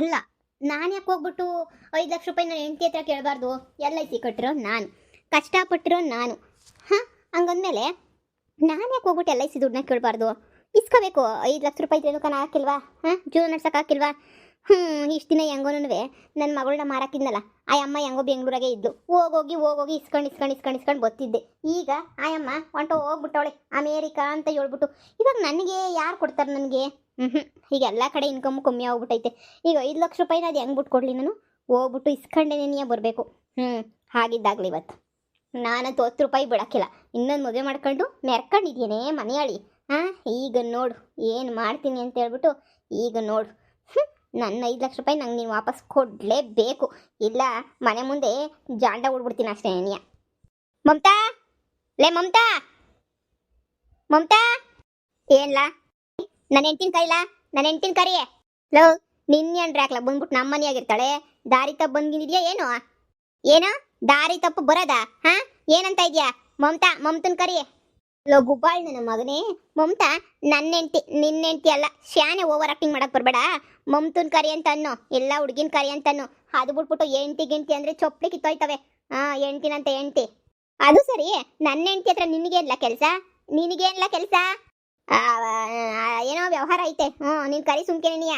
ಅಲ್ಲ, ನಾನು ಯಾಕೆ ಹೋಗ್ಬಿಟ್ಟು 5 ಲಕ್ಷ ರೂಪಾಯಿ ನನ್ನ ಹೆಂಡತಿ ಹತ್ರ ಕೇಳಬಾರ್ದು? LIC ಕಟ್ಟಿರೋ ನಾನು, ಕಷ್ಟಪಟ್ಟಿರೋ ನಾನು. ಹಾಂ, ಹಂಗಂದ್ಮೇಲೆ ನಾನು ಯಾಕೆ ಹೋಗ್ಬಿಟ್ಟು LIC ದುಡ್ಡನ್ನ ಕೇಳಬಾರ್ದು? ಇಸ್ಕೋಬೇಕು. 5 ಲಕ್ಷ ರೂಪಾಯಿ ಏನಕ್ಕೆ ಹಾಕಿಲ್ವಾ? ಹಾಂ, ಜೀವನ ನಡ್ಸಕ್ಕೆ ಹಾಕಿಲ್ವಾ? ಇಷ್ಟು ದಿನ ಹೆಂಗೋನೂ ನನ್ನ ಮಗಳನ್ನ ಮಾರಾಕಿದ್ನಲ್ಲ, ಆ ಅಮ್ಮ ಹೆಂಗೋ ಬೆಂಗಳೂರಾಗೆ ಇದ್ದು ಹೋಗೋಗಿ ಇಸ್ಕೊಂಡು ಬರ್ತಿದ್ದೆ. ಈಗ ಆ ಅಮ್ಮ ಹೋಗ್ಬಿಟ್ಟವಳೆ ಅಮೇರಿಕಾ ಅಂತ ಹೇಳ್ಬಿಟ್ಟು. ಇವಾಗ ನನಗೆ ಯಾರು ಕೊಡ್ತಾರೆ ನನಗೆ? ಈಗ ಎಲ್ಲ ಕಡೆ ಇನ್ಕಮ್ ಕಮ್ಮಿ ಆಗ್ಬಿಟ್ಟೈತೆ. ಈಗ 5 ಲಕ್ಷ ರೂಪಾಯಿನ ಅದು ಹೆಂಗೆ ಬಿಟ್ಟು ಕೊಡಲಿ ನಾನು? ಹೋಗ್ಬಿಟ್ಟು ಇಸ್ಕೊಂಡೇನೇ ಬರಬೇಕು. ಹಾಗಿದ್ದಾಗಲಿ ಇವತ್ತು ನಾನಂತೂ 10 ರೂಪಾಯಿ ಬಿಡೋಕ್ಕಿಲ್ಲ. ಇನ್ನೊಂದು ಮದುವೆ ಮಾಡ್ಕೊಂಡು ಮೆರ್ಕೊಂಡಿದ್ದೇನೆ ಮನೆಯಾಳಿ. ಈಗ ನೋಡು ಏನು ಮಾಡ್ತೀನಿ ಅಂತ ಹೇಳ್ಬಿಟ್ಟು. ಈಗ ನೋಡು, ನನ್ನ 5 ಲಕ್ಷ ರೂಪಾಯಿ ನಂಗೆ ನೀನು ವಾಪಸ್ ಕೊಡಲೇಬೇಕು, ಇಲ್ಲ ಮನೆ ಮುಂದೆ ಜಾಂಡ ಉಡ್ಬಿಡ್ತೀನಿ ಅಷ್ಟೇ. ನೀಯ ಮಮತಾ, ಲೇ ಮಮತಾ, ಮಮತಾ, ಏನ್ಲ ನನ್ನ ಹೆಂಡ್ತಿನ ಕೈಲ, ನನ್ನ ಹೆಂಡ್ತಿನ ಕರಿಯೇ. ಲೋ, ನಿನ್ನೇನ್ರಿ ಹಾಕ್ಲ ಬಂದ್ಬಿಟ್ಟು ನಮ್ಮ ಮನೆಯಾಗಿರ್ತಾಳೆ, ದಾರಿ ತಪ್ಪು ಬಂದಿದ್ಯಾ ಏನು? ಏನೋ ದಾರಿ ತಪ್ಪು ಬರೋದಾ? ಏನಂತ ಇದೆಯಾ? ಮಮತನ್ ಕರಿಯೇ. ಲೋ ಗುಬ್ಬಾಳ್ ನನ್ನ ಮಗನೇ, ಮಮತಾ ನನ್ನ ಹೆಂಡ್ತಿ, ನಿನ್ನ ಹೆಂಡ್ತಿ ಅಲ್ಲ. ಶಾನೆ ಓವರ್ ಆಕ್ಟಿಂಗ್ ಮಾಡಕ್ ಬರಬೇಡ. ಮಮತನ್ ಕರಿ ಅಂತ ಅನ್ನೋ, ಎಲ್ಲ ಹುಡುಗಿನ ಕರಿ ಅಂತ ಅನ್ನೋ. ಅದು ಬಿಟ್ಬಿಟ್ಟು ಹೆಂಡ್ತಿ ಅಂದ್ರೆ ಚೊಪ್ಲಿ ಕಿತ್ತೋಯ್ತವೆ. ಹೆಂಡ್ತಿನಂತ ಹೆಂಡ್ತಿ. ಅದು ಸರಿ, ನನ್ನ ಹೆಂಡ್ತಿ ಹತ್ರ ನಿನಗೇನ್ಲ ಕೆಲಸ? ಏನೋ ವ್ಯವಹಾರ ಐತೆ. ನೀನ್ ಕರಿ ಸುಮ್ಕೆ ನೀಯ.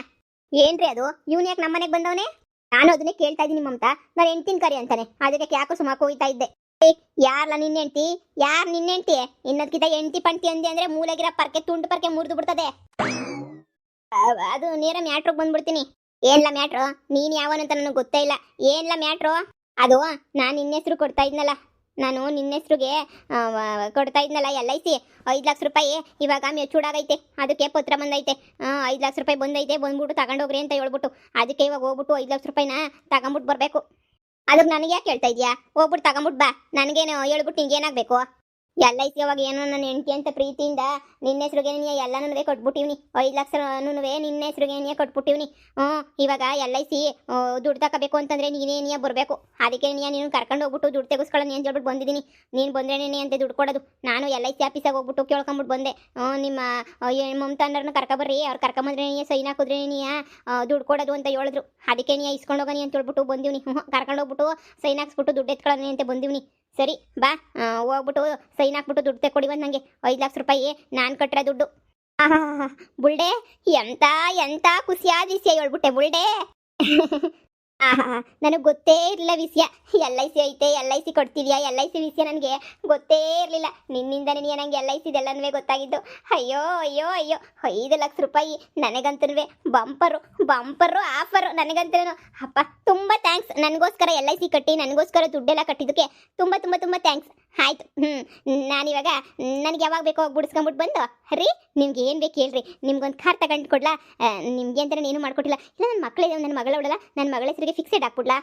ಏನ್ರಿ ಅದು? ಇವ್ನ ಯಾಕೆ ನಮ್ಮ ಮನೆಗೆ ಬಂದವನೇ? ನಾನು ಅದನ್ನೇ ಕೇಳ್ತಾ ಇದ್ದೀನಿ ಮಮತಾ. ನಾನು ಹೆಂಡ್ತಿನ ಕರಿ ಅಂತಾನೆ, ಅದಕ್ಕೆ ಯಾಕೋ ಸುಮಾಕು ಹೋಯ್ತಾ ಇದ್ದೆ. ಯಾರ್ಲ ನಿನ್ನ ಹೆಂಡ್ತಿ? ಯಾರ್ ನಿನ್ನ ಹೆಂಡ್ತಿ? ಇನ್ನೊಂದ್ಕಿತ ಹೆಂಡ್ತಿ ಪಂಟಿ ಅಂದೆ ಅಂದ್ರೆ ಮೂಲೆಗಿರ ಪರ್ಕೆ ತುಂಡು ಪರ್ಕೆ ಮುರಿದು ಬಿಡ್ತದೆ. ಅದು ನೇರ ಮ್ಯಾಟ್ರಿಗೆ ಬಂದ್ಬಿಡ್ತೀನಿ. ಏನ್ಲ ಮ್ಯಾಟ್ರು? ನೀನ್ ಯಾವನಂತ ನನಗೆ ಗೊತ್ತೇ ಇಲ್ಲ. ಏನ್ಲ ಮ್ಯಾಟ್ರು? ಅದು ನಾನು ನಿನ್ನ ಹೆಸರು ಕೊಡ್ತಾ ಇದ್ನಲ್ಲ, ನಾನು ನಿನ್ನ ಹೆಸರುಗೆ ಕೊಡ್ತಾ ಇದ್ನಲ್ಲ LIC 5 ಲಕ್ಷ ರೂಪಾಯಿ. ಇವಾಗ ಮೆಚೂಡಾಗೈತೆ, ಅದಕ್ಕೆ ಪತ್ರ ಬಂದೈತೆ. 5 ಲಕ್ಷ ರೂಪಾಯಿ ಬಂದೈತೆ, ಬಂದ್ಬಿಟ್ಟು ತಗೊಂಡೋಗ್ರಿ ಅಂತ ಹೇಳ್ಬಿಟ್ಟು. ಅದಕ್ಕೆ ಇವಾಗ ಹೋಗ್ಬಿಟ್ಟು 5 ಲಕ್ಷ ರೂಪಾಯಿನ ತಗೊಂಬಿಟ್ಟು ಬರಬೇಕು. ಅದಕ್ಕೆ ನನಗೆ ಯಾಕೆ ಹೇಳ್ತಾ ಇದೆಯಾ? ಹೋಗ್ಬಿಟ್ಟು ತಗೊಂಬಿಟ್ಟು ಬಾ. ನನಗೇನು ಹೇಳ್ಬಿಟ್ಟು ನಿಂಗೇನಾಗಬೇಕು? LIC ಅವಾಗ ಏನೋ ನನ್ನ ಹೆಂಡ್ತಿ ಅಂತ ಪ್ರೀತಿಯಿಂದ ನಿನ್ನ ಹೆಸ್ರಿಗೆ ಎಲ್ಲನೂ ಕೊಟ್ಬಿಟ್ಟಿವ್ನಿ. 5 ಲಕ್ಷನೂ ನಿನ್ನ ಹೆಸ್ರಿಗೆ ಕೊಟ್ಬಿಟ್ಟಿವ್ನಿ. ಇವಾಗ LIC ದುಡ್ಡು ತಗೋಬೇಕು ಅಂತಂದ್ರೆ ನೀನೇ ಬರಬೇಕು. ಅದಕ್ಕೆ ನೀನು ಕರ್ಕೊಂಡು ಹೋಗ್ಬಿಟ್ಟು ದುಡ್ಡು ತೆಗೆಸ್ಕೊಳ್ಳೋಣ ಅಂತ ಹೇಳ್ಬಿಟ್ಟು ಬಂದಿದ್ದೀನಿ. ನೀನು ಬಂದ್ರೇನೇ ಅಂತ ದುಡ್ಡು ಕೊಡೋದು. ನಾನು LIC ಆಫೀಸಾಗಿ ಹೋಗ್ಬಿಟ್ಟು ಕೇಳ್ಕೊಂಬಿಟ್ಟು ಬಂದೆ. ನಿಮ್ಮ ಮಮತಾ ಅನ್ನೋರನ್ನ ಕರ್ಕೊಬರ್ರಿ, ಅವ್ರು ಕರ್ಕೊಂಬಂದ್ರೆ ಸೈನ್ ಹಾಕಿದ್ರೆ ದುಡ್ಡು ಕೊಡೋದು ಅಂತ ಹೇಳಿದ್ರು. ಅದಕ್ಕೆ ಇಸ್ಕೊಂಡು ಹೋಗೋನಿ ಅಂತ ಹೇಳ್ಬಿಟ್ಟು ಬಂದಿವ್ನಿ. ಕರ್ಕೊಂಡು ಹೋಗ್ಬಿಟ್ಟು ಸೈನ್ ಹಾಕ್ಸ್ಬಿಟ್ಟು ದುಡ್ಡು ಎತ್ಕೊಳ್ಳೋಣ ಅಂತ ಬಂದಿವ್ನಿ. ಸರಿ ಬಾ, ಹೋಗ್ಬಿಟ್ಟು ಸೈನ್ ಹಾಕ್ಬಿಟ್ಟು ದುಡ್ಡು ತೆಕ್ಕೊಡಿ ಬಂದು ನನಗೆ 5 ಲಕ್ಷ ರೂಪಾಯಿ ನಾನು ಕಟ್ಟಿರೋ ದುಡ್ಡು. ಬುಲ್ಡೆ, ಎಂತ ಖುಷಿಯಾದ ವಿಷಯ ಹೇಳ್ಬಿಟ್ಟೆ ಬುಲ್ಡೆ. ನನಗೆ ಗೊತ್ತೇ ಇರಲಿಲ್ಲ ವಿಷಯ. LIC ಐತೆ, LIC ಕೊಡ್ತಿದ್ಯಾ, LIC ವಿಷಯ ನನಗೆ ಗೊತ್ತೇ ಇರಲಿಲ್ಲ. ನಿನ್ನಿಂದನೇ ನನಗೆ LIC ಇದೆಲ್ಲನೂ ಗೊತ್ತಾಗಿದ್ದು. ಅಯ್ಯೋ 5 ಲಕ್ಷ ರೂಪಾಯಿ ನನಗಂತೂ ಬಂಪರು ಆಫರು ನನಗಂತೂ. ಅಪ್ಪ ತುಂಬ ಥ್ಯಾಂಕ್ಸ್. ನನಗೋಸ್ಕರ LIC ಕಟ್ಟಿ ನನಗೋಸ್ಕರ ದುಡ್ಡೆಲ್ಲ ಕಟ್ಟಿದ್ದಕ್ಕೆ ತುಂಬ ಥ್ಯಾಂಕ್ಸ್. ಆಯಿತು. ನಾನಿವಾಗ ನನಗೆ ಯಾವಾಗ ಬೇಕೋ ಬಿಡಿಸ್ಕೊಂಬಿಟ್ಟು ಬಂದು ರೀ, ನಿಮ್ಗೆ ಏನು ಬೇಕು ಹೇಳ್ರಿ, ನಿಮ್ಗೊಂದು ಕಾರ್ ತಗೊಂಡು ಕೊಡ್ಲಾ? ನಿಮಗೆ ಅಂತ ಏನು ಮಾಡ್ಕೊಟ್ಟಿಲ್ಲ. ಇಲ್ಲ ನನ್ನ ಮಕ್ಕಳಿದೆ, ನನ್ನ ಮಗಳ ಉಡಲ್ಲ, ನನ್ನ ಮಗಳ ಹೆಸರಿಗೆ ಫಿಕ್ಸೆಡ್ ಹಾಕ್ಬಿಡ್ಲಾ?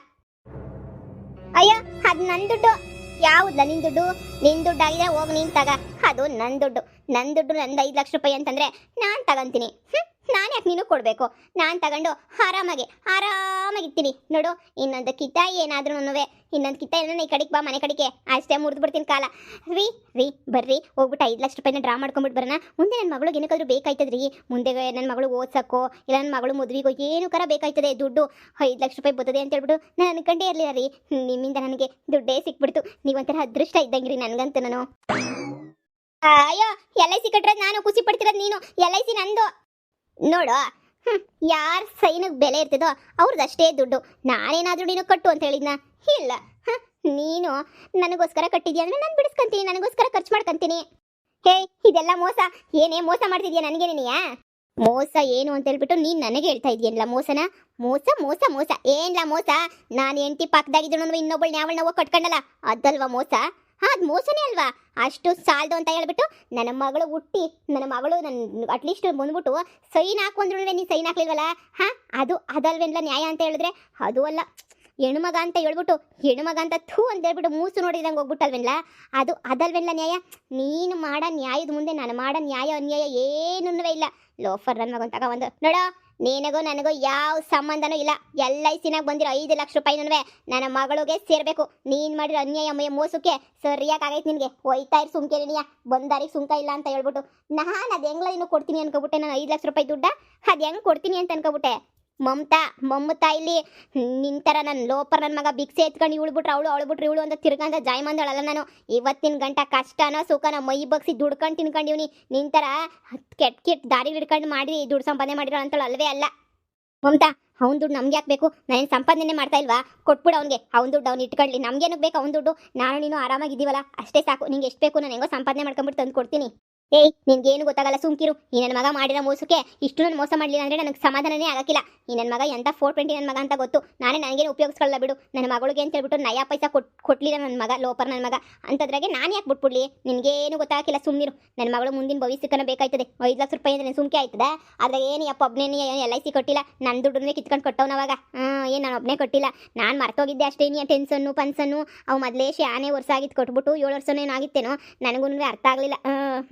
ಅಯ್ಯೋ, ಅದು ನನ್ನ ದುಡ್ಡು. ಯಾವುದಲ್ಲ ನಿನ್ನ ದುಡ್ಡು? ನಿನ್ನ ದುಡ್ಡಾಗಿದೆ, ಹೋಗಿ ನೀನು ತಗ. ಅದು ನನ್ನ ದುಡ್ಡು ನಂದು 5 ಲಕ್ಷ ರೂಪಾಯಿ ಅಂತಂದರೆ ನಾನು ತಗೊಂತೀನಿ. ನಾನು ಯಾಕೆ ನೀನು ಕೊಡಬೇಕು? ನಾನು ತಗೊಂಡು ಆರಾಮಾಗಿರ್ತೀನಿ ನೋಡು. ಇನ್ನೊಂದು ಕಿತ್ತ ಏನಾದ್ರೂ ಇನ್ನೊಂದು ಕಿತ್ತ ಏನೋ ಈ ಕಡೆಗೆ ಬಾ, ಮನೆ ಕಡೆಗೆ ಅಷ್ಟೇ ಮುರಿದು ಬಿಡ್ತೀನಿ ಕಾಲ. ರೀ ಬರ್ರಿ, ಹೋಗ್ಬಿಟ್ಟು 5 ಲಕ್ಷ ರೂಪಾಯಿನ ಡ್ರಾ ಮಾಡ್ಕೊಂಬಿಟ್ಟು ಬರೋಣ. ಮುಂದೆ ನನ್ನ ಮಗಳಿಗೆ ಏನಕ್ಕಾದ್ರೂ ಬೇಕಾಯ್ತದ್ರಿ. ಮುಂದೆ ನನ್ನ ಮಗಳು ಓದ್ಸಕ್ಕೋ ಇಲ್ಲ ನನ್ನ ಮಗಳು ಮದುವೆಗೋ ಏನಕ್ಕಾರ ಬೇಕಾಯ್ತದೆ ದುಡ್ಡು. 5 ಲಕ್ಷ ರೂಪಾಯಿ ಬರ್ತದೆ ಅಂತ ಹೇಳ್ಬಿಟ್ಟು ನಾನು ಅನ್ಕೊಂಡೇ ಇರಲಿಲ್ಲ ರೀ. ನಿಮ್ಮಿಂದ ನನಗೆ ದುಡ್ಡೇ ಸಿಕ್ಬಿಡ್ತು. ನೀವೊಂಥರ ಅದೃಷ್ಟ ಇದ್ದಂಗ್ರಿ ನನಗಂತೂ. ನಾನು ಅಯ್ಯೋ, LIC ಕಟ್ಟಿರೋದು ನಾನು, ಖುಷಿ ಪಡ್ತಿರೋದು ನೀನು. LIC ನಂದು ನೋಡು. ಯಾರ ಸೈನಿಗೆ ಬೆಲೆ ಇರ್ತದೋ ಅವ್ರದ್ದಷ್ಟೇ ದುಡ್ಡು. ನಾನೇನಾದ್ರೂ ನೀನು ಕಟ್ಟು ಅಂತ ಹೇಳಿದ್ನ? ಇಲ್ಲ. ನೀನು ನನಗೋಸ್ಕರ ಕಟ್ಟಿದ್ಯಾ ಅಂದ್ರೆ ನಾನು ಬಿಡಿಸ್ಕೊಂತೀನಿ, ನನಗೋಸ್ಕರ ಖರ್ಚು ಮಾಡ್ಕೊಂತೀನಿ. ಹೇ, ಇದೆಲ್ಲ ಮೋಸ. ಏನೇ ಮೋಸ ಮಾಡ್ತಿದ್ಯಾ ನನಗೆ? ನೀನಿಯಾ ಮೋಸ ಏನು ಅಂತ ಹೇಳ್ಬಿಟ್ಟು ನೀನು ನನಗೆ ಹೇಳ್ತಾ ಇದೆಯಲ್ಲ ಮೋಸನ? ಮೋಸ ಏನ್ಲ ಮೋಸ? ನಾನು ಹೆಂಡತಿ ಪಕ್ಕದಾಗಿದ್ದು ಇನ್ನೊಬ್ಬಳು ಯಾವಳನ್ನ ಕಟ್ಕೊಂಡಲ್ಲ, ಅದಲ್ವಾ ಮೋಸ? ಅದು ಮೋಸನೇ ಅಲ್ವಾ? ಅಷ್ಟು ಸಾಲದು ಅಂತ ಹೇಳ್ಬಿಟ್ಟು ನನ್ನ ಮಗಳು ಹುಟ್ಟಿ, ನನ್ನ ಮಗಳು ನನ್ನ ಅಟ್ಲೀಸ್ಟ್ ಬಂದ್ಬಿಟ್ಟು ಸೈನ್ ಹಾಕು ಅಂದ್ರೂ ನೀನು ಸೈನ್ ಹಾಕ್ಲಿಲ್ವಲ್ಲ? ಅದಲ್ವೇನ್ಲ ನ್ಯಾಯ ಅಂತ ಹೇಳಿದ್ರೆ? ಅದು ಅಲ್ಲ, ಹೆಣ್ಮಗ ಅಂತ ಹೇಳ್ಬಿಟ್ಟು ಹೆಣ್ಮಗ ಅಂತ ಥೂ ಅಂತ ಹೇಳ್ಬಿಟ್ಟು ಮೂಸು ನೋಡಿದಂಗೆ ಹೋಗ್ಬಿಟ್ಟಲ್ವೇನ್ಲ? ಅದಲ್ವೇನ್ಲ ನ್ಯಾಯ? ನೀನು ಮಾಡೋ ನ್ಯಾಯದ ಮುಂದೆ ನಾನು ಮಾಡೋ ನ್ಯಾಯ ಅನ್ಯಾಯ ಏನೂ ಇಲ್ಲ. ಲೋಫರ್ ನನ್ನ ಮಗನ್ ತಗೊಂಡು ನೋಡೋ, ನಿನಗೂ ನನಗೂ ಯಾವ ಸಂಬಂಧನೂ ಇಲ್ಲ. LICನಾಗ ಬಂದಿರೋ 5 ಲಕ್ಷ ರೂಪಾಯಿನೂ ನನ್ನ ಮಗಳಿಗೆ ಸೇರಬೇಕು. ನೀನು ಮಾಡಿರೋ ಅನ್ಯಾಯ ಮೋಸಕ್ಕೆ ಸರಿಯಾಗಿ ಆಗೈತೆ ನಿನಗೆ. ಹೋಯ್ತಾ ಇರು ಸುಮ್ಕೆನಿಯ, ಬಂದಾರಿಗೆ ಸುಂಕ ಇಲ್ಲ ಅಂತ ಹೇಳ್ಬಿಟ್ಟು. ನಾನು ಅದು ಹೆಂಗ್ಲ ನೀನು ಕೊಡ್ತೀನಿ ಅನ್ಕೋಬಿಟ್ಟೆ. ನಾನು 5 ಲಕ್ಷ ರೂಪಾಯಿ ದುಡ್ಡ ಅದು ಹೆಂಗೆ ಕೊಡ್ತೀನಿ ಅಂತ ಅನ್ಕೋಬಿಟ್ಟೆ. ಮಮತಾ ಮಮತಾ ಇಲ್ಲಿ ನಿಂತರ ನನ್ನ ಲೋಪರ್ ನನ್ನ ಮಗ ಭಿಕ್ಷೆ ಎತ್ಕೊಂಡು ಇವಳು ಬಿಟ್ರೆ ಅವಳು ಬಿಟ್ರೆ ಇವಳು ಅಂತ ತಿರ್ಗಂತ ಜಾಯ್ ಮಂದಳಲ್ಲ ನಾನು ಇವತ್ತಿನ ಗಂಟ ಕಷ್ಟನೋ ಸುಖನೋ ಮೈ ಬಗ್ಸಿ ದುಡ್ಕೊಂಡು ತಿನ್ಕೊಂಡಿವ್ನಿ ನಿಂತರ ಕೆಟ್ಟ ದಾರಿ ಹಿಡ್ಕೊಂಡು ಮಾಡಿ ದುಡ್ಡು ಸಂಪಾದನೆ ಮಾಡಿರೋ ಅಂತಳು ಅಲ್ವೇ ಅಲ್ಲ ಮಮತಾ ಅವ್ನ ದುಡ್ಡು ನಮ್ಗೆ ಯಾಕೆ ಬೇಕು ನಾನೇನು ಸಂಪಾದನೆ ಮಾಡ್ತಾ ಇಲ್ವಾ ಕೊಟ್ಬಿಡು ಅವ್ನಿಗೆ ಅವ್ನ ದುಡ್ಡು ಅವ್ನು ಇಟ್ಕೊಳ್ಳಿ ನಮ್ಗೇನಕ್ಕೆ ಬೇಕು ಅವ್ನ ದುಡ್ಡು ನಾನು ನೀನು ಆರಾಮಾಗಿದ್ದೀವಲ್ಲ ಅಷ್ಟೇ ಸಾಕು ನಿಂಗೆ ಎಷ್ಟು ಬೇಕು ನಾನು ಹೆಂಗೋ ಸಂಪಾದನೆ ಮಾಡ್ಕೊಂಬಿಟ್ಟು ತಂದು ಕೊಡ್ತೀನಿ ಏಯ್ ನಿನ್ಗೇನು ಗೊತ್ತಾಗಲ್ಲ ಸುಮ್ಕಿರು ಈ ನನ್ನ ಮಗ ಮಾಡಿರೋ ಮೋಸಕ್ಕೆ ಇಷ್ಟು ನಾನು ಮೋಸ ಮಾಡಲಿಲ್ಲ ಅಂದರೆ ನನಗೆ ಸಮಾಧಾನನೇ ಆಗಕ್ಕಿಲ್ಲ ಈ ನನ್ನ ಮಗ ಎಂಥ 420 ನನ್ನ ಮಗ ಅಂತ ಗೊತ್ತು ನನಗೇನು ಉಪಯೋಗಿಸ್ಕೊಳ್ಳಲ್ಲ ಬಿಡು ನನ್ನ ಮಗಳಿಗೆ ಅಂತ ಹೇಳ್ಬಿಟ್ಟು ನಯಾ ಪೈಸಾ ಕೊಟ್ಲಿಲ್ಲ ನನ್ನ ಮಗ ಲೋಪರ್ ನನ್ನ ಮಗ ಅಂಥದ್ರಾಗೆ ನಾನು ಯಾಕೆ ಬಿಟ್ಬಿಡ್ಲಿ ನಿನಗೇನು ಗೊತ್ತಾಗಿಲ್ಲ ಸುಮ್ಮನಿರು ನನ್ನ ಮಗಳು ಮುಂದಿನ ಭವಿಷ್ಯಕ್ಕನ ಬೇಕಾಯ್ತದೆ 5 ಲಕ್ಷ ರೂಪಾಯಿ ಅಂದರೆ ಸುಮ್ಕೆ ಆಯ್ತದೆ ಆದರೆ ಏನು ಯಪ್ಪ ಒಬ್ಬನೇ ಏನು LIC ಕೊಟ್ಟಿಲ್ಲ ನನ್ನ ದುಡ್ಡನ್ನೇ ಕಿತ್ಕೊಂಡು ಕೊಟ್ಟವನವಾಗ ಏನು ನಾನು ಒಬ್ಬನೇ ಕೊಟ್ಟಿಲ್ಲ ನಾನು ಮರ್ತೋಗಿದ್ದೆ ಅಷ್ಟೇ ನೀ ಟೆನ್ಸನ್ನು ಪನ್ಸನ್ನು ಅವು ಮೊದಲೇ ಶಾನೆ ವರ್ಷ ಆಗಿದ್ದು ಕೊಟ್ಬಿಟ್ಟು 7 ವರ್ಷನೋ ಏನಾಗಿತ್ತೇನೋ ನನಗೂ ಅರ್ಥ ಆಗಲಿಲ್ಲ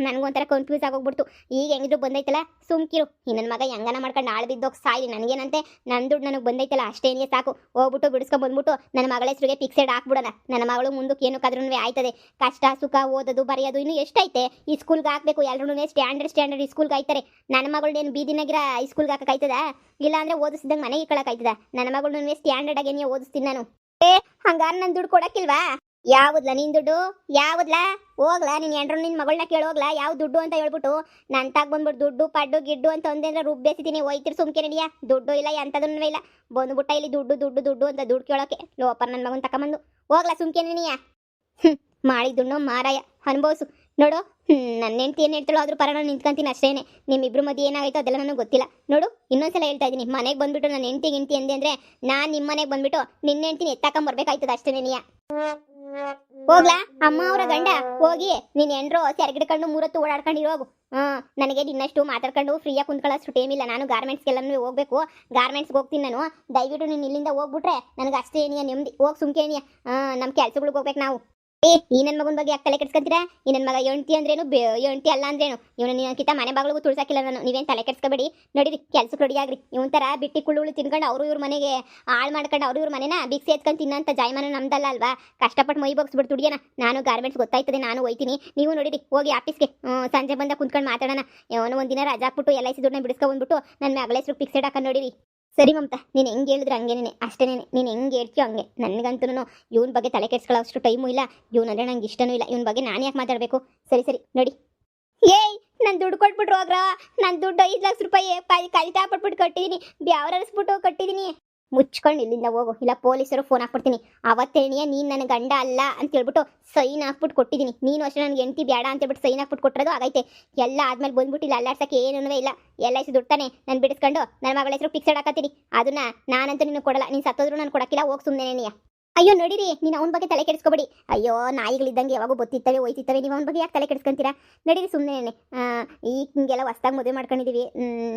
ನನಗೂ ಒಂಥರ ಕನ್ಫ್ಯೂಸ್ ಆಗೋಗ್ಬಿಡ್ತು ಈಗ ಹೆಂಗಿದ್ರು ಬಂದೈತಲ್ಲ ಸುಮ್ಕಿರು ಈ ನನ್ನ ಮಗ ಹೆಂಗನ ಮಾಡ್ಕೊಂಡು ನಾಳೆ ಬಿದ್ದೋಗಿ ಸಾಯಿ ನನಗೇನಂತೆ ನನ್ನ ದುಡ್ಡು ನನಗೆ ಬಂದೈತಲ್ಲ ಅಷ್ಟೇನೇ ಸಾಕು ಹೋಗ್ಬಿಟ್ಟು ಬಿಡಿಸ್ಕೊಂಡು ಬಂದ್ಬಿಟ್ಟು ನನ್ನ ಮಗಳ ಹೆಸರಿಗೆ ಫಿಕ್ಸೆಡ್ ಹಾಕ್ಬಿಡೋಣ ನನ್ನ ಮಗಳು ಮುಂದಕ್ಕೆ ಏನಕ್ಕಾದ್ರೂ ಆಯ್ತದೆ ಕಷ್ಟ ಸುಖ ಓದೋದು ಬರೆಯೋದು ಇನ್ನು ಎಷ್ಟೈತೆ ಈ ಸ್ಕೂಲ್ಗೆ ಹಾಕಬೇಕು ಎಲ್ಲರೂ ಸ್ಟ್ಯಾಂಡರ್ಡ್ ಈ ಸ್ಕೂಲ್ಗೆ ಆಯ್ತಾರೆ ನನ್ನ ಮಗಳನ್ನೇನು ಬೀದಿನಾಗಿರ ಈ ಸ್ಕೂಲ್ಗೆ ಹಾಕಕ್ಕಾಯ್ತದ ಇಲ್ಲ ಅಂದರೆ ಓದಿಸಿದಂಗೆ ಮನೆಗೆ ಇಕ್ಕಳಕ್ಕಾಯ್ತದ ನನ್ನ ಮಗಳನ್ನೇ ಸ್ಟ್ಯಾಂಡರ್ಡ್ ಆಗಿ ಓದಿಸ್ತೀನಿ ನಾನು ಹಂಗಾರ ನನ್ನ ದುಡ್ಡು ಕೊಡೋಕ್ಕಿಲ್ವಾ ಯಾವುದ್ಲ ನಿನ್ ದುಡ್ಡು ಯಾವುದ್ಲ ಹೋಗ್ಲಾ ನಿನ್ ಎಂಡ್ರು ನಿನ್ ಮಗಳನ್ನ ಕೇಳೋಗ್ಲಾ ಯಾವ ದುಡ್ಡು ಅಂತ ಹೇಳ್ಬಿಟ್ಟು ನನ್ ತಾಗ ಬಂದ್ಬಿಟ್ಟು ದುಡ್ಡು ಪಡ್ಡು ಗಿಡ್ಡು ಅಂತ ಒಂದೇಂದ್ರೆ ರುಬ್ಬೇಸಿದ್ದೀನಿ ಹೋಯ್ತಿರ್ ಸುಮ್ಕೆ ನಡಿಯ ದುಡ್ಡು ಇಲ್ಲ ಎಂಥದನ್ನೂ ಇಲ್ಲ ಬಂದ್ಬಿಟ್ಟ ಇಲ್ಲಿ ದುಡ್ಡು ಅಂತ ದುಡ್ಡು ಕೇಳೋಕೆ ಲೋಪರ್ ನನ್ನ ಮಗನ್ ತಕೊಂಬಂದು ಹೋಗ್ಲಾ ಸುಮ್ಕೆ ನೀಯ ಮಾಡಿದ್ದುಣ್ಣು ಮಾರಾಯ ಅನುಭವಿಸು ನೋಡು ನನ್ನ ಹೆಂಡ್ತಿ ಏನು ಹೇಳ್ತಾಳೋ ಅದ್ರ ಪರ ನಾನು ನಿಂತ್ಕೊಂತೀನಿ ಅಷ್ಟೇನೆ ನಿಮ್ಮಿಬ್ರು ಮಧ್ಯೆ ಏನಾಗೈತೋ ಅದೆಲ್ಲ ನನಗೆ ಗೊತ್ತಿಲ್ಲ ನೋಡು ಇನ್ನೊಂದ್ಸಲ ಹೇಳ್ತಾ ಇದ್ದೀನಿ ಮನೆಗೆ ಬಂದ್ಬಿಟ್ಟು ನನ್ನ ಹೆಂಡ್ತಿ ಅಂದೆ ನಾನು ನಿಮ್ಮ ಮನೆಗೆ ಬಂದ್ಬಿಟ್ಟು ನಿನ್ನ ಹೆಂಡ್ತಿನ ಎತ್ತಾಕೊಂಬರ್ಬೇಕಾಯ್ತದ ಅಷ್ಟೇನೆ ನೀಯ ಹೋಗ್ಲಾ ಅಮ್ಮ ಅವರ ಗಂಡ ಹೋಗಿ ನೀನ್ ಎಂಡ್ರು ಸೆರಗಿಡ್ಕೊಂಡು 3 ಹೊತ್ತು ಓಡಾಡ್ಕೊಂಡಿರೋ ಹೋಗು ನನಗೆ ನಿನ್ನಷ್ಟು ಮಾತಾಡ್ಕೊಂಡು ಫ್ರೀಯಾಗಿ ಕುಂತ್ಕೊಳ್ಳೋಷ್ಟು ಟೈಮ್ ಇಲ್ಲ ನಾನು ಗಾರ್ಮೆಂಟ್ಸ್ಗೆಲ್ಲನೂ ಹೋಗ್ಬೇಕು ಗಾರ್ಮೆಂಟ್ಸ್ಗೆ ಹೋಗ್ತೀನಿ ನಾನು ದಯವಿಟ್ಟು ನೀನು ಇಲ್ಲಿಂದ ಹೋಗ್ಬಿಟ್ರೆ ನನಗೆ ಅಷ್ಟೇ ಏನಿಯ ನೆಮ್ಮದಿ ಹೋಗಿ ಸುಮ್ಕೆ ಏನಿಯ ನಮ್ಮ ಕೆಲ್ಸಗಳಿಗೆ ಹೋಗ್ಬೇಕು ನಾವು ಈ ನನ್ನ ಮಗನ ಬಗ್ಗೆ ಯಾಕೆ ತಲೆ ಕೆಡ್ಸ್ಕೊಂತೀರಾ ಈ ನನ್ನ ಮಗ ಹೆಂಡ್ತಿ ಅಂದ್ರೇನು ಹೆಂಡ್ತಿ ಅಲ್ಲ ಅಂದ್ರೇನು ಇವನು ನೀನಕ್ಕಿಂತ ಮನೆ ಬಾಗಿಲಿಗೂ ತುಳ್ಸಾಕಿಲ್ಲ ನಾನು ನೀವೇನು ತಲೆ ಕೆಡ್ಸ್ಕೊಬೇಡಿ ನಡೀರಿ ಕೆಲ್ಸಕ್ಕೆ ರೆಡಿ ಆಗ್ರಿ ಇವೊಂಥರ ಬಿಟ್ಟಿ ಕುಳ್ಳು ತಿನ್ಕೊಂಡು ಅವರು ಇವ್ರ ಮನೆಗೆ ಹಾಳು ಮಾಡ್ಕೊಂಡು ಅವ್ರು ಇವ್ರ ಮನೆನ ಬಿಕ್ಸಿ ಎತ್ಕೊಂಡು ತಿನ್ನಂತ ಜಾಯಮಾನ ನಮ್ದಲ್ಲ ಅಲ್ವಾ ಕಷ್ಟಪಟ್ಟು ಮೈ ಬೋಗ್ಸ್ಬಿಟ್ಟು ದುಡಿಯೋಣ ನಾನು ಗಾರ್ಮೆಂಟ್ಸ್ ಗೊತ್ತಾಯ್ತದೆ ನಾನು ಹೋಯ್ತೀನಿ ನೀವು ನೋಡಿರಿ ಹೋಗಿ ಆಫೀಸ್ಗೆ ಸಂಜೆ ಬಂದ ಕುಂತ್ಕೊಂಡು ಮಾತಾಡೋಣ ಅವನು ಒಂದಿನ ರಜಾ ಹಾಕ್ಬಿಟ್ಟು LIC ದುಡ್ಡನ್ನ ಬಿಡಿಸ್ಕೊಂಡ್ಬಿಟ್ಟು ನನ್ನ ಮಗಳ ಹೆಸರು ಫಿಕ್ಸೆಡ್ ಹಾಕೊಂಡು ನೋಡಿರಿ ಸರಿ ಮಮತಾ ನೀನು ಹೆಂಗೆ ಹೇಳಿದ್ರೆ ಹಂಗೇನೆ ಅಷ್ಟೇನೆ ನೀನು ಹೆಂಗೆ ಹೇಳ್ತೀಯೋ ಹಂಗೆ ನನಗಂತೂ ಇವನ ಬಗ್ಗೆ ತಲೆ ಕೆಡ್ಸ್ಕೊಳ್ಳೋ ಟೈಮು ಇಲ್ಲ ಇವನಂದ್ರೆ ನಂಗೆ ಇಷ್ಟನೂ ಇಲ್ಲ ಇವನ ಬಗ್ಗೆ ನಾನು ಯಾಕೆ ಮಾತಾಡಬೇಕು ಸರಿ ನೋಡಿ ಏಯ್ ನಾನು ದುಡ್ಡು ಕೊಟ್ಬಿಟ್ರು ಹೋಗ್ರ ನಾನು ದುಡ್ಡು 5 ಲಕ್ಷ ರೂಪಾಯಿ ಕಲಿತಾ ಪಟ್ಬಿಟ್ಟು ಕಟ್ಟಿದ್ದೀನಿ ಬ್ಯಾವ್ರಸ್ಬಿಟ್ಟು ಕಟ್ಟಿದ್ದೀನಿ ಮುಚ್ಕೊಂಡು ಇಲ್ಲಿಂದ ಹೋಗು ಇಲ್ಲ ಪೊಲೀಸರು ಫೋನ್ ಹಾಕ್ಬಿಡ್ತೀನಿ ಅವತ್ತೇಣಿಯ ನೀನು ನನ್ನ ಗಂಡ ಅಲ್ಲ ಅಂತ ಹೇಳ್ಬಿಟ್ಟು ಸೈನ್ ಹಾಕ್ಬಿಟ್ಟು ಕೊಟ್ಟಿದ್ದೀನಿ ನೀನು ಅಷ್ಟೇ ನನಗೆ ಹೆಂಡ್ತಿ ಬೇಡ ಅಂತ ಹೇಳ್ಬಿಟ್ಟು ಸೈನ್ ಹಾಕ್ಬಿಟ್ಟು ಕೊಟ್ಟಿರೋದು ಆಗೈತೆ ಎಲ್ಲ ಆದ್ಮೇಲೆ ಬಂದ್ಬಿಟ್ಟು ಇಲ್ಲ ಅಲ್ಲಾಡ್ಸಕ್ಕೆ ಏನೂ ಇಲ್ಲ LIC ದುಡ್ತಾನೆ ನಾನು ಬಿಡಿಸ್ಕೊಂಡು ನನ್ನ ಮಗಳ ಹೆಸರು ಫಿಕ್ಸೆಡ್ ಹಾಕತ್ತೀನಿ ಅದನ್ನ ನಾನಂತೂ ನಿನಗೆ ಕೊಡಲ್ಲ ನೀನು ಸತ್ತೋದ್ರು ನಾನು ಕೊಡಕ್ಕಿಲ್ಲ ಹೋಗಿ ಸುಮ್ಮನೆ ನೀಯ ಅಯ್ಯೋ ನೋಡಿರಿ ನೀನು ಅವನ ಬಗ್ಗೆ ತಲೆ ಕೆಡಿಸ್ಕೊಬೇಡಿ ಅಯ್ಯೋ ನಾಯಿಗಳಿದ್ದಂಗೆ ಯಾವಾಗೂ ಬತ್ತಿತ್ತವೆ ಹೋಯ್ತಿತ್ತವೆ ನೀವು ಅವನ ಬಗ್ಗೆ ಯಾಕೆ ತಲೆ ಕೆಡಿಸ್ಕೊಂತೀರಾ ನಡೀರಿ ಸುಮ್ಮನೆ ಈಗ ಹಿಂಗೆಲ್ಲ ಹೊಸ್ದಾಗಿ ಮದುವೆ ಮಾಡ್ಕೊಂಡಿದ್ದೀವಿ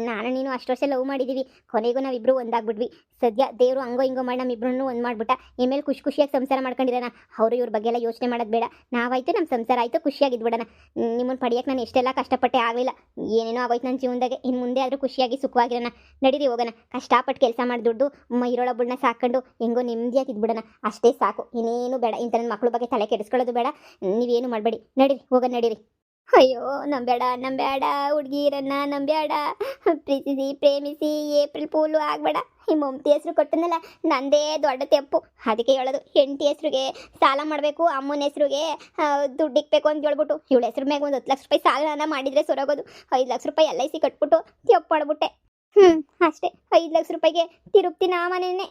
ನಾನು ನೀನು ಅಷ್ಟು ವರ್ಷ ಲವ್ ಮಾಡಿದ್ದೀವಿ ಕೊನೆಗೂ ನಾವಿಬ್ಬರು ಒಂದಾಗ್ಬಿಟ್ವಿ ಸದ್ಯ ದೇವರು ಹಂಗೋ ಹಿಂಗೋ ಮಾಡಿ ನಮ್ಮಿಬ್ರನ್ನೂ ಒಂದು ಮಾಡ್ಬಿಟ್ಟ ಇನ್ಮೇಲೆ ಖುಷಿಯಾಗಿ ಸಂಸಾರ ಮಾಡ್ಕೊಂಡಿರೋಣ ಅವರು ಇವ್ರ ಬಗ್ಗೆ ಎಲ್ಲ ಯೋಚನೆ ಮಾಡೋದು ಬೇಡ ನಾವಾಯ್ತು ನಮ್ಮ ಸಂಸಾರ ಆಯಿತು ಖುಷಿಯಾಗಿದ್ಬಿಡೋಣ ನಿಮ್ಮನ್ನು ಪಡೆಯೋಕ್ಕೆ ನಾನು ಎಷ್ಟೆಲ್ಲ ಕಷ್ಟಪಟ್ಟೆ ಆಗಲಿಲ್ಲ ಏನೇನೋ ಆಗೋಯ್ತು ನನ್ನ ಜೀವನದಾಗೆ ಇನ್ನು ಮುಂದೆ ಆದರೂ ಖುಷಿಯಾಗಿ ಸುಖವಾಗಿರೋಣ ನಡೀರಿ ಹೋಗೋಣ ಕಷ್ಟಪಟ್ಟು ಕೆಲಸ ಮಾಡಿ ದುಡ್ಡು ಇರೋಳೊಬ್ಬಳನ್ನ ಸಾಕೊಂಡು ಹೆಂಗೋ ನೆಮ್ಮದಿಯಾಗಿದ್ಬಿಡೋಣ ಅಷ್ಟೇ ಸಾಕು ಇನ್ನೇನು ಬೇಡ ಇಂಥ ನನ್ನ ಮಕ್ಕಳ ಬಗ್ಗೆ ತಲೆ ಕೆಡಿಸ್ಕೊಳ್ಳೋದು ಬೇಡ ನೀವೇನು ಮಾಡಬೇಡಿ ನಡೀರಿ ಹೋಗೋಣ ನಡೀರಿ ಅಯ್ಯೋ ನಂಬೇಡ ಹುಡುಗಿರನ್ನ ನಂಬೇಡ ಪ್ರೀತಿಸಿ ಪ್ರೇಮಿಸಿ ಏಪ್ರಿಲ್ ಫೂಲು ಆಗಬೇಡ ಈ ಮಮತಿ ಹೆಸರು ಕೊಟ್ಟನಲ್ಲ ನಂದೇ ದೊಡ್ಡ ತೆಪ್ಪು ಅದಕ್ಕೆ ಹೇಳೋದು ಹೆಂಡತಿ ಹೆಸ್ರಿಗೆ ಸಾಲ ಮಾಡಬೇಕು ಅಮ್ಮನ ಹೆಸ್ರಿಗೆ ದುಡ್ಡು ಇಕ್ಬೇಕು ಅಂತ ಹೇಳ್ಬಿಟ್ಟು ಇವಳ ಹೆಸ್ರು ಮ್ಯಾಗ ಒಂದು 10 ಲಕ್ಷ ರೂಪಾಯಿ ಸಾಲನ ಮಾಡಿದರೆ ಸೊರಗೋದು 5 ಲಕ್ಷ ರೂಪಾಯಿ LIC ಕಟ್ಬಿಟ್ಟು ತೆಪ್ಪು ಮಾಡ್ಬಿಟ್ಟೆ ಅಷ್ಟೇ 5 ಲಕ್ಷ ರೂಪಾಯಿಗೆ ತಿರುಪ್ತಿ ನಾ ಮನೆಯೇ